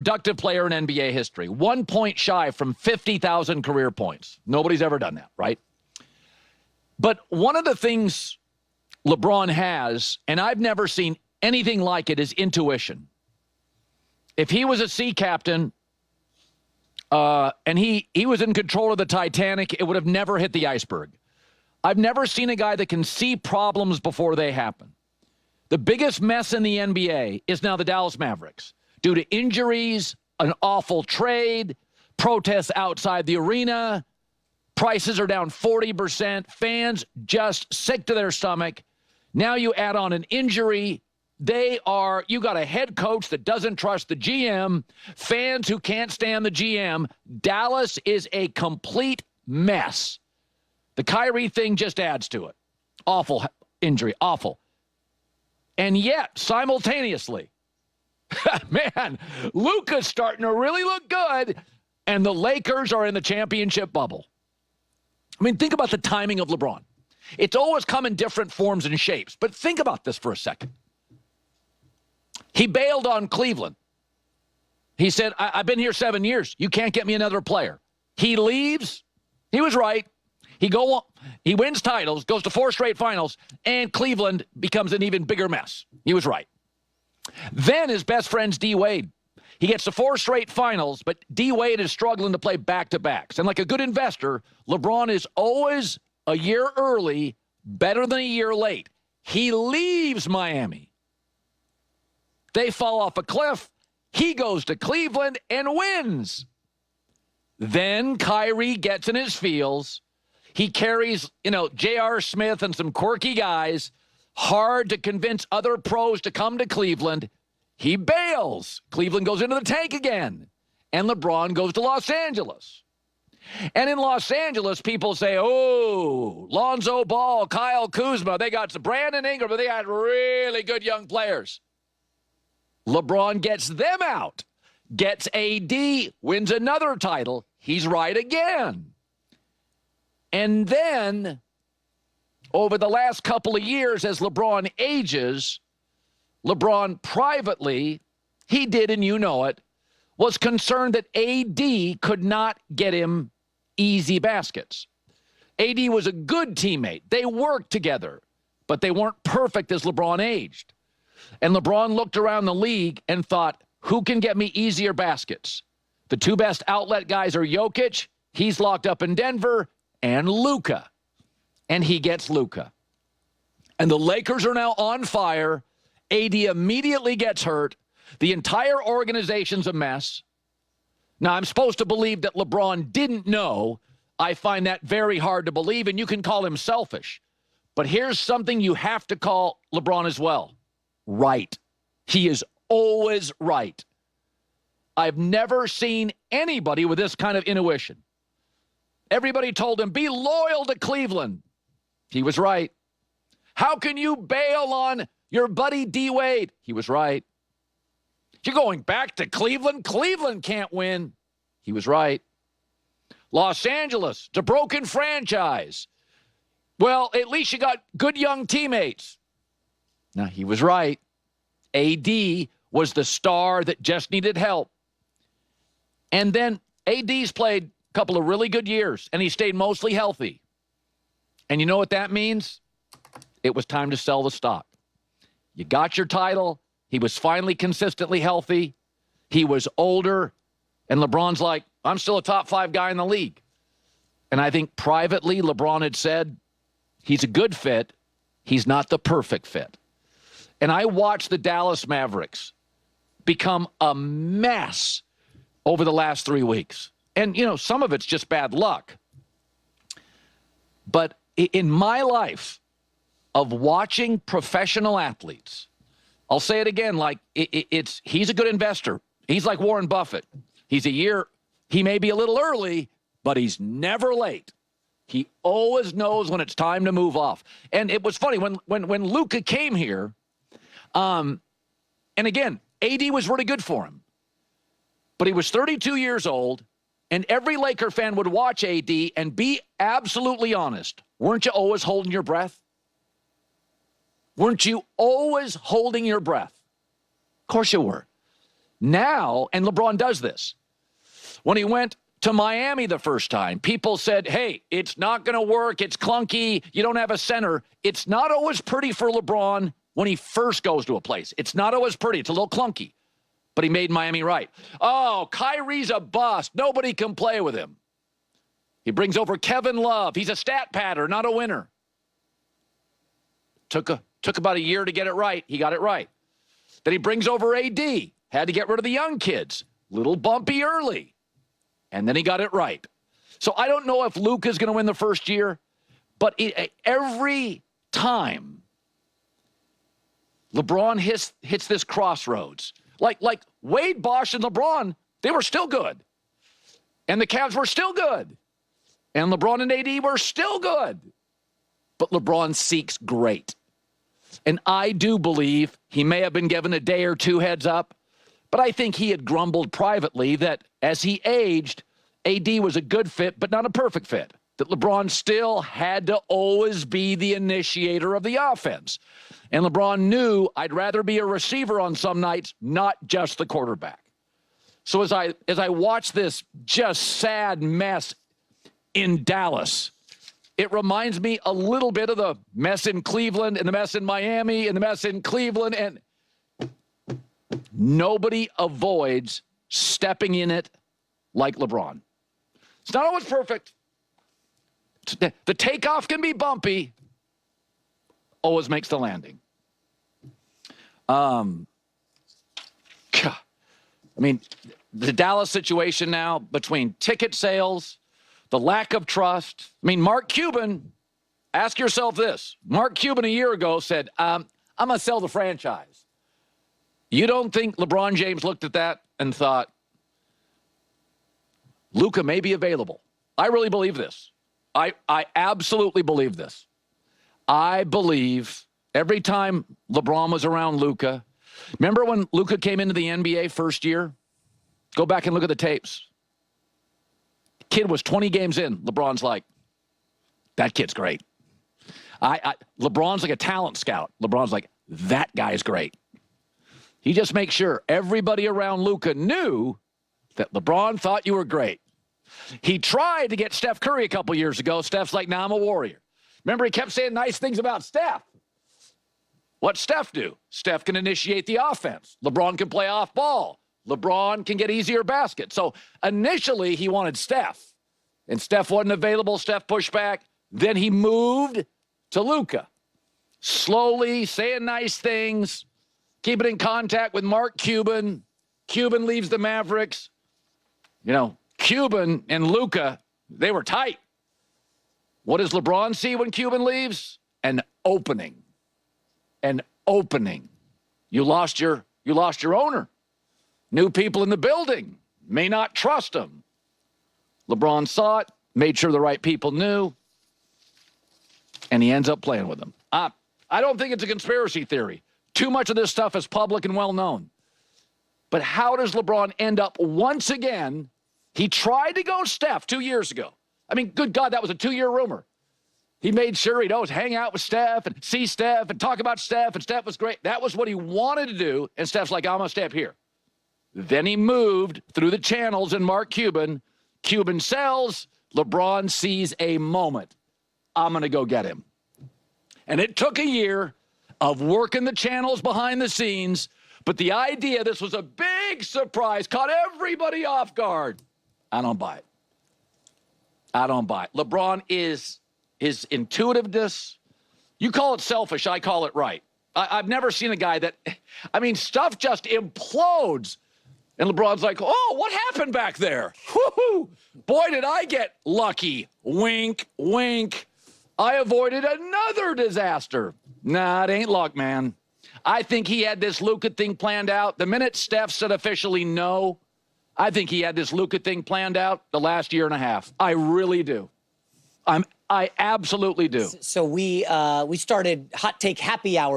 productive player in NBA history. 1 point shy from 50,000 career points. Nobody's ever done that, right? But one of the things LeBron has, and I've never seen anything like it, is intuition. If he was a sea captain and he was in control of the Titanic, it would have never hit the iceberg. I've never seen a guy that can see problems before they happen. The biggest mess in the NBA is now the Dallas Mavericks. Due to injuries, an awful trade, protests outside the arena, prices are down 40%, fans just sick to their stomach. Now you add on an injury. You got a head coach that doesn't trust the GM, fans who can't stand the GM. Dallas is a complete mess. The Kyrie thing just adds to it. Awful injury, awful. And yet, simultaneously, man, Luka's starting to really look good, and the Lakers are in the championship bubble. I mean, think about the timing of LeBron. It's always come in different forms and shapes, but think about this for a second. He bailed on Cleveland. He said, I've been here 7 years. You can't get me another player. He leaves. He was right. He wins titles, goes to 4 straight finals, and Cleveland becomes an even bigger mess. He was right. Then his best friend's D. Wade. He gets to 4 straight finals, but D. Wade is struggling to play back-to-backs. And like a good investor, LeBron is always a year early, better than a year late. He leaves Miami. They fall off a cliff. He goes to Cleveland and wins. Then Kyrie gets in his feels. He carries, J.R. Smith and some quirky guys. Hard to convince other pros to come to Cleveland. He bails. Cleveland goes into the tank again. And LeBron goes to Los Angeles. And in Los Angeles, people say, oh, Lonzo Ball, Kyle Kuzma, they got some Brandon Ingram, but they got really good young players. LeBron gets them out, gets AD, wins another title. He's right again. And then, over the last couple of years, as LeBron ages, LeBron privately, he did, and you know it, was concerned that AD could not get him easy baskets. AD was a good teammate. They worked together, but they weren't perfect as LeBron aged. And LeBron looked around the league and thought, who can get me easier baskets? The 2 best outlet guys are Jokic, he's locked up in Denver, and Luka. And he gets Luka. And the Lakers are now on fire. AD immediately gets hurt. The entire organization's a mess. Now, I'm supposed to believe that LeBron didn't know. I find that very hard to believe, and you can call him selfish. But here's something you have to call LeBron as well. Right. He is always right. I've never seen anybody with this kind of intuition. Everybody told him, be loyal to Cleveland. He was right. How can you bail on your buddy D. Wade? He was right. You're going back to Cleveland? Cleveland can't win. He was right. Los Angeles, it's a broken franchise. Well, at least you got good young teammates. Now, he was right. AD was the star that just needed help. And then AD's played a couple of really good years, and he stayed mostly healthy. And you know what that means? It was time to sell the stock. You got your title. He was finally consistently healthy. He was older. And LeBron's like, I'm still a top 5 guy in the league. And I think privately, LeBron had said, he's a good fit. He's not the perfect fit. And I watched the Dallas Mavericks become a mess over the last 3 weeks. And, some of it's just bad luck. But in my life of watching professional athletes, I'll say it again, he's a good investor. He's like Warren Buffett. He may be a little early, but he's never late. He always knows when it's time to move off. And it was funny, when Luka came here, and again, AD was really good for him. But he was 32 years old, and every Laker fan would watch AD and be absolutely honest. Weren't you always holding your breath? Weren't you always holding your breath? Of course you were. Now, and LeBron does this, when he went to Miami the first time, people said, hey, it's not going to work. It's clunky. You don't have a center. It's not always pretty for LeBron when he first goes to a place. It's not always pretty. It's a little clunky. But he made Miami right. Oh, Kyrie's a bust. Nobody can play with him. He brings over Kevin Love. He's a stat padder, not a winner. Took about a year to get it right. He got it right. Then he brings over AD. Had to get rid of the young kids. Little bumpy early. And then he got it right. So I don't know if Luka's going to win the first year, but every time LeBron hits this crossroads, like Wade, Bosh, and LeBron, they were still good. And the Cavs were still good. And LeBron and AD were still good. But LeBron seeks great. And I do believe he may have been given a day or two heads up, but I think he had grumbled privately that as he aged, AD was a good fit, but not a perfect fit. That LeBron still had to always be the initiator of the offense. And LeBron knew I'd rather be a receiver on some nights, not just the quarterback. So as I watch this just sad mess in Dallas, it reminds me a little bit of the mess in Cleveland and the mess in Miami and the mess in Cleveland. And nobody avoids stepping in it like LeBron. It's not always perfect. The takeoff can be bumpy. Always makes the landing. I mean, the Dallas situation now between ticket sales, the lack of trust. I mean, Mark Cuban, ask yourself this. Mark Cuban a year ago said, I'm going to sell the franchise. You don't think LeBron James looked at that and thought, Luka may be available? I really believe this. I absolutely believe this. I believe every time LeBron was around Luka, remember when Luka came into the NBA first year? Go back and look at the tapes. Kid was 20 games in. LeBron's like, that kid's great. LeBron's like a talent scout. LeBron's like, that guy's great. He just makes sure everybody around Luka knew that LeBron thought you were great. He tried to get Steph Curry a couple years ago. Steph's like, nah, I'm a warrior. Remember, he kept saying nice things about Steph. What's Steph do? Steph can initiate the offense. LeBron can play off ball. LeBron can get easier baskets. So initially, he wanted Steph. And Steph wasn't available. Steph pushed back. Then he moved to Luka. Slowly saying nice things. Keeping in contact with Mark Cuban. Cuban leaves the Mavericks. You know, Cuban and Luka, they were tight. What does LeBron see when Cuban leaves? An opening. An opening. You lost your owner. New people in the building may not trust him. LeBron saw it, made sure the right people knew, and he ends up playing with them. I don't think it's a conspiracy theory. Too much of this stuff is public and well known. But how does LeBron end up once again? He tried to go Steph 2 years ago. I mean, good God, that was a 2-year rumor. He made sure he'd always hang out with Steph and see Steph and talk about Steph, and Steph was great. That was what he wanted to do, and Steph's like, I'm going to stay up here. Then he moved through the channels and Mark Cuban. Cuban sells. LeBron sees a moment. I'm going to go get him. And it took a year of working the channels behind the scenes, but the idea this was a big surprise caught everybody off guard. I don't buy it. I don't buy it. LeBron is his intuitiveness. You call it selfish. I call it right. I've never seen a guy that, I mean, stuff just implodes. And LeBron's like, oh, what happened back there? Woo-hoo. Boy, did I get lucky. Wink, wink. I avoided another disaster. Nah, it ain't luck, man. I think he had this Luka thing planned out. The minute Steph said officially no, I think he had this Luka thing planned out the last year and a half. I really do. I absolutely do. So we started Hot Take Happy Hour.